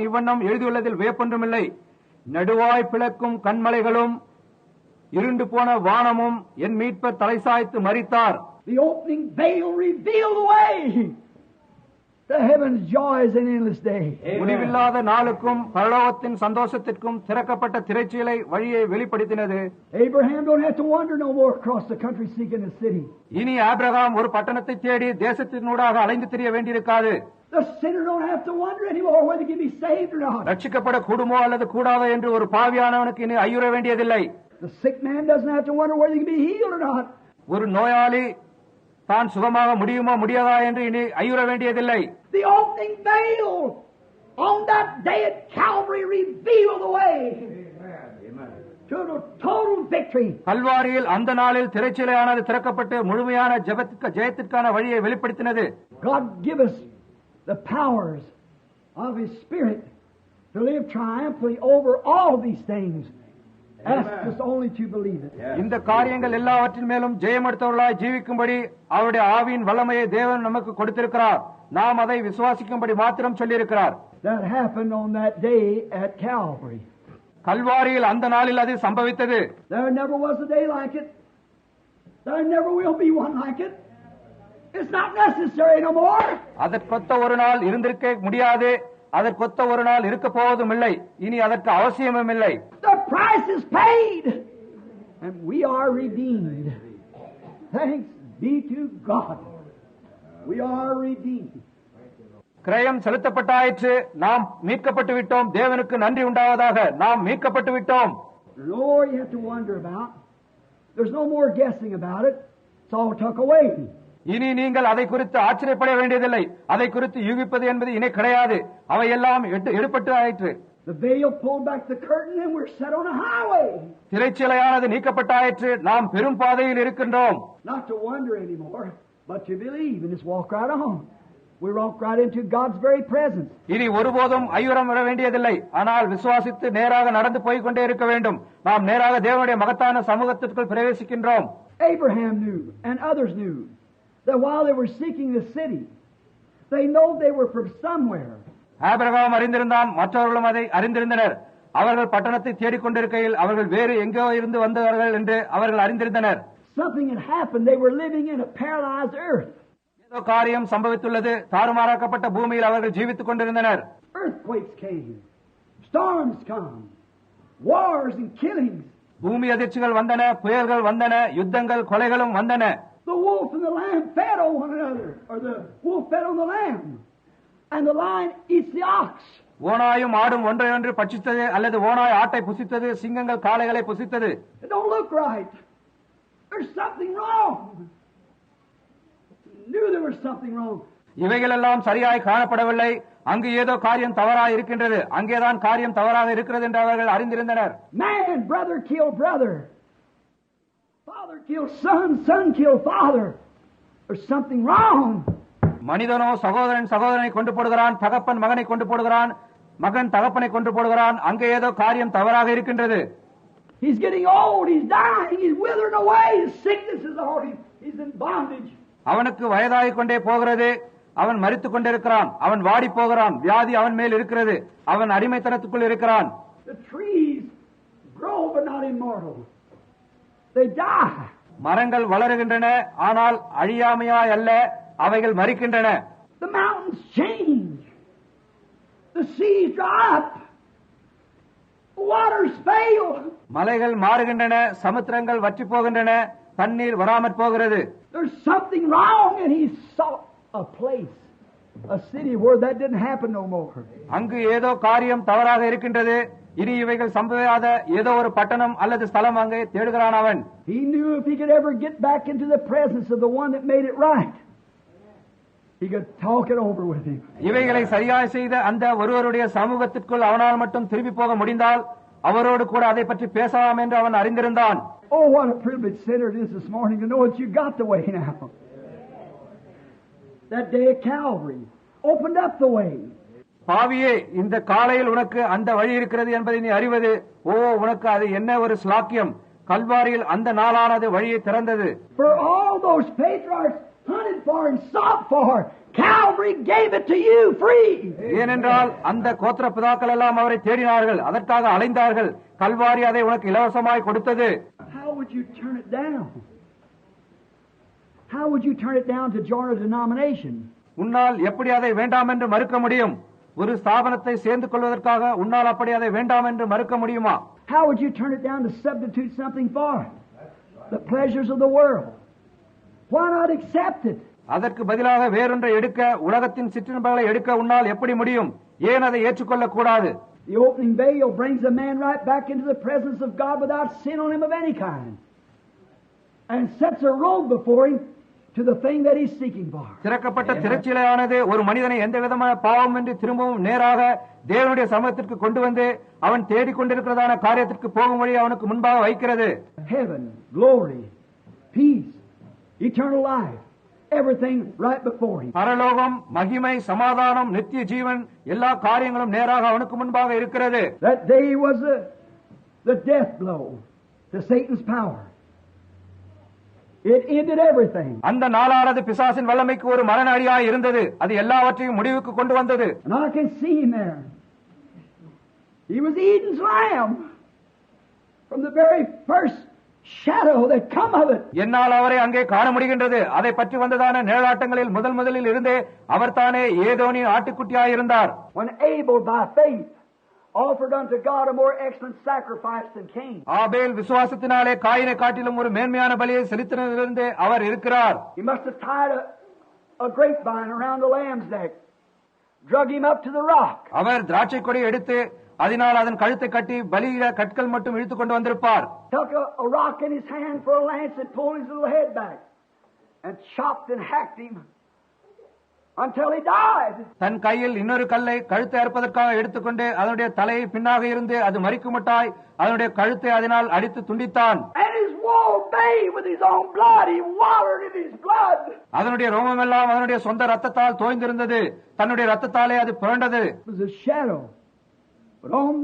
இவ்வண்ணம் எழுதியுள்ளதில் வியப்பொன்றுமில்லை. நடுவாய் பிளக்கும் கண்மலைகளும் இருண்டு போன வானமும் என் மீட்பர் தலை சாய்த்து மரித்தார். The opening veil revealed the way. The heaven's joy is an endless day. முடிவில்லாத நாளுக்கும் பரலோகத்தின் சந்தோஷத்திற்கும் திறக்கப்பட்ட திரைச்சீலை வழியை வெளிப்படுத்தினது. Abraham don't have to wander no more across the country seeking a city. இனி ஆபிரகாம் ஒரு பட்டணத்தை தேடி தேசத்தினூடாக அலைந்து திரிய வேண்டியிருக்காது. The sinner don't have to wonder anymore whether he can be saved or not. ரட்சிக்கப்பட கூடுமோ அல்லது கூடாதோ என்று ஒரு பாவியானவனுக்கு இனி ஐயுற வேண்டியதில்லை. The sick man doesn't have to wonder whether he can be healed or not. ஒரு நோயாளி தான் சுகமாக முடியுமா முடியாதா என்று இனி ஐயுற வேண்டியதில்லை. The opening veil on that day at Calvary revealed the way to the total victory. கல்வாரியில் அந்த நாளில் திரைச்சீலையானது திறக்கப்பட்டு முழுமையான ஜெயத்திற்கான வழியை வெளிப்படுத்தினது. God give us the powers of His Spirit to live triumphantly over all these things. Ask us only to believe it. இந்த காரியங்கள் எல்லாவற்றின் மேலும் ஜெயமெடுத்தவர்களாய் ஜீவிக்கும்படி அவருடைய ஆவியின் வல்லமையை தேவன் நமக்கு கொடுத்திருக்கிறார். நாம் அதை விசுவாசிக்கும்படி மாத்திரம் சொல்லியிருக்கிறார். That happened on that day at Calvary. கல்வாரியில் அந்த நாளில் அது சம்பவித்தது. There never was a day like it. There never will be one like it. It's not necessary no more. அதற்கொத்த ஒரு நாள் இருந்திருக்க முடியாது. அதற்கொத்த ஒரு நாள் இருக்க போவதும் இல்லை. இனி அதற்கு அவசியமும் இல்லை. The price is paid and we are redeemed. Thanks be to God. We are redeemed. கிரயம் செலுத்தப்பட்டாயிற்று. நாம் மீட்கப்பட்டு விட்டோம். தேவனுக்கு நன்றி உண்டாவதாக. நாம் மீட்கப்பட்டு விட்டோம். Lord, you have to wonder about. There's no more guessing about it. It's all took away. இனி நீங்கள் அதை குறித்து ஆச்சரியப்பட வேண்டியதில்லை. அதை குறித்து யூகிப்பது என்பது இனி கிடையாது. அவையெல்லாம் எடுப்பட்டு ஆயிற்று. The veil pulled back the curtain and we're set on a highway. திரைச்சீலையானது நீக்கப்பட்டாயிற்று. நாம் பெரும் பாதையில் இருக்கின்றோம். Not to wonder anymore, but to believe and just walk right on. We walk right into God's very presence. இனி ஒருபோதும் ஐயுறம் வர வேண்டியதில்லை. ஆனால் விசுவாசித்து நேராக நடந்து போய் கொண்டே இருக்க வேண்டும். நாம் நேராக தேவனுடைய மகத்தான சமூகத்திற்குள் பிரவேசிக்கின்றோம். Abraham knew and others knew that while they were seeking the city, they know they were from somewhere. Abraham அறிந்திருந்தான். மற்றவர்களும் அதை அறிந்திருந்தனர். அவர்கள் பட்டணத்தை தேடிக்கொண்டிருக்கையில் அவர்கள் வேறு எங்கோ இருந்து வந்தவர்கள் என்று அவர்கள் அறிந்திருந்தனர். Something had happened. They were living in a paralyzed earth. ஏதோ காரியம் சம்பவித்துள்ளது. தாறுமாறாக்கப்பட்ட பூமியில் அவர்கள் ஜீவித்துக் கொண்டிருந்தனர். Earthquakes came. Storms come. Wars and killings. பூமி அதிர்ச்சிகள் வந்தன. புயல்கள் வந்தன. யுத்தங்கள் கொலைகளும் வந்தன. The wolf and the lamb fed on one another, or the wolf fed on the lamb, and the lion eats the ox. ஓனாயும் ஆடும் ஒன்றையொன்று பட்சித்தது, அல்லது ஓனாய் ஆட்டை புசித்தது, சிங்கங்கள் காளைகளை புசித்தது. It don't look right. There's something wrong. Knew there was something wrong. இவைகளெல்லாம் சரியாய் காணப்படவில்லை. அங்கு ஏதோ காரியம் தவறாக இருக்கின்றது. அங்கேதான் காரியம் தவறாக இருக்கிறது என்று அவர்கள் அறிந்திருந்தனர். Man, brother kill brother. Father kill son, son kill father. There's something wrong. மனிதனோ சகோதரன் சகோதரனை கொண்டு போடுகிறான். தகப்பன் மகனை கொண்டு போடுகிறான். மகன் தகப்பனை கொண்டு போடுகிறான். அங்கே ஏதோ காரியம் தவறாக இருக்கின்றது. He's getting old. He's dying. He's withering away. His sickness is all. He's in bondage. அவனுக்கு வயதாகிக் கொண்டே போகிறது. அவன் மரித்துக் கொண்டிருக்கிறான். அவன் வாடி போகிறான். வியாதி அவன் மேல் இருக்கிறது. அவன் அடிமைத்தனத்துக்குள் இருக்கிறான். The trees grow but not immortal. They die. மரங்கள் வளருகின்றன, ஆனால் அழியாமையாய் அல்ல, அவைகள் மரிக்கின்றன. The mountains change. The seas dry up. Waters fail. மலைகள் மாறுகின்றன, சமுத்திரங்கள் வற்றி போகின்றன, தண்ணீர் வராமற் போகிறது. There's something wrong, and he saw a place, a city where that didn't happen no more. அங்கு ஏதோ காரியம் தவறாக இருக்கின்றது. இனி இவைகள் சம்பவியாத ஏதோ ஒரு பட்டணம் அல்லது ஸ்தலம் அங்கே தேடுகிறான் அவன். He knew if he could ever get back into the presence of the one that made it right, he could talk it over with him. இவைகளை சரியாய் செய்த அந்த ஒருவருடைய சமூகத்திற்குள் அவனால் மட்டும் திரும்பி போக முடிந்தால் அவரோடு கூட அதை பற்றி பேசலாம் என்று அவன் அறிந்திருந்தான். Oh, what a privileged sinner it is this morning to know that you got the way now. That day at Calvary opened up the way. பாவியே, இந்த காலையில் உனக்கு அந்த வழி இருக்கிறது என்பதை நீ அறிவது, ஓ உனக்கு அது என்ன ஒரு ஸ்லாக்கியம். கல்வாரியில் அந்த நாளானது வழியை திறந்தது. For all those patriarchs hunted for and sought for Calvary gave it to you free. ஏனென்றால் அந்த கோத்திர பிதாக்கள் எல்லாம் அவரை தேடினார்கள், அதற்காக அலைந்தார்கள். கல்வாரி அதை உனக்கு இலவசமாய் கொடுத்தது. How would you turn it down? How would you turn it down to join a denomination? உன்னால் எப்படி அதை வேண்டாம் என்று மறுக்க முடியும்? ஒரு ஸ்தாபனத்தை சேர்ந்து கொள்வதற்காக உன்னால் அப்படி அதை வேண்டாம் என்று மறுக்க முடியுமா? How would you turn it down to substitute something for it? The pleasures of the world. Why not accept it? அதற்கு பதிலாக வேறொன்றை எடுக்க, உலகத்தின் சிற்றின்பங்களை எடுக்க உன்னால் எப்படி முடியும்? ஏன் அதை ஏற்றுக்கொள்ள கூடாது? The opening veil brings a man right back into the presence of God without sin on him of any kind, and sets a road before him to the thing that he's seeking for. திறக்கப்பட்ட திரைச்சீலையானது ஒரு மனிதனை எந்த விதமான பாவமின்றி திரும்பவும் நேராக தேவனுடைய சமூகத்திற்கு கொண்டு வந்து அவன் தேடிக்கொண்டிருக்கிறதான காரியத்திற்கு போகும் வழி அவனுக்கு முன்பாக வைக்கிறது. Heaven, glory, peace, eternal life, everything right before him. பரலோகம், மகிமை, சமாதானம், நித்திய ஜீவன், எல்லா காரியங்களும் நேராக அவனுக்கு முன்பாக இருக்கிறது. That day was the death blow to Satan's power. It ended everything. அந்த நாளானது பிசாசின் வல்லமைக்கு ஒரு மரண அடியாய் இருந்தது. அது எல்லாவற்றையும் முடிவுக்கு கொண்டு வந்தது. And I can see him there. He was Eden's lamb from the very first shadow that come of it. என்னால் அவரை அங்கே காண முடிகின்றது. அதை பற்றி வந்ததான நிழலாட்டங்களில் முதலில் இருந்தே அவர் தானே ஏதோனின் ஆட்டுக்குட்டியாய் இருந்தார். When Abel by faith offered unto God a more excellent sacrifice than Cain. ஆபேல் விசுவாசத்தினாலே காயினை காட்டிலும் ஒரு மேன்மையான பலியை செலுத்தினதிலிருந்தே அவர் இருக்கிறார். He must have tied a grapevine around the lamb's neck, drug him up to the rock. அவர் திராட்சை கொடி எடுத்து அதனால் அதன் கழுத்தை கட்டி பலியில கற்கள் மட்டும் இழுத்துக் கொண்டு வந்திருப்பார். Took a rock in his hand for a lance and pulled his little head back and chopped and hacked him until he died. தன் கையில் இன்னொரு கல்லை கழுத்தை அறுப்பதற்காக எடுத்துக்கொண்டு அதனுடைய தலையை பின்னாக இருந்து அது மரிக்குமட்டாய் அதனுடைய கழுத்தை அதனால் அடித்து துண்டித்தான். And his wool bathed with his own blood. He watered in his blood. அதனுடைய ரோமமெல்லாம் அதனுடைய சொந்த ரத்தத்தால் தோய்ந்திருந்தது. தன்னுடைய ரத்தத்தாலே அது புரண்டது. It was a shadow. But on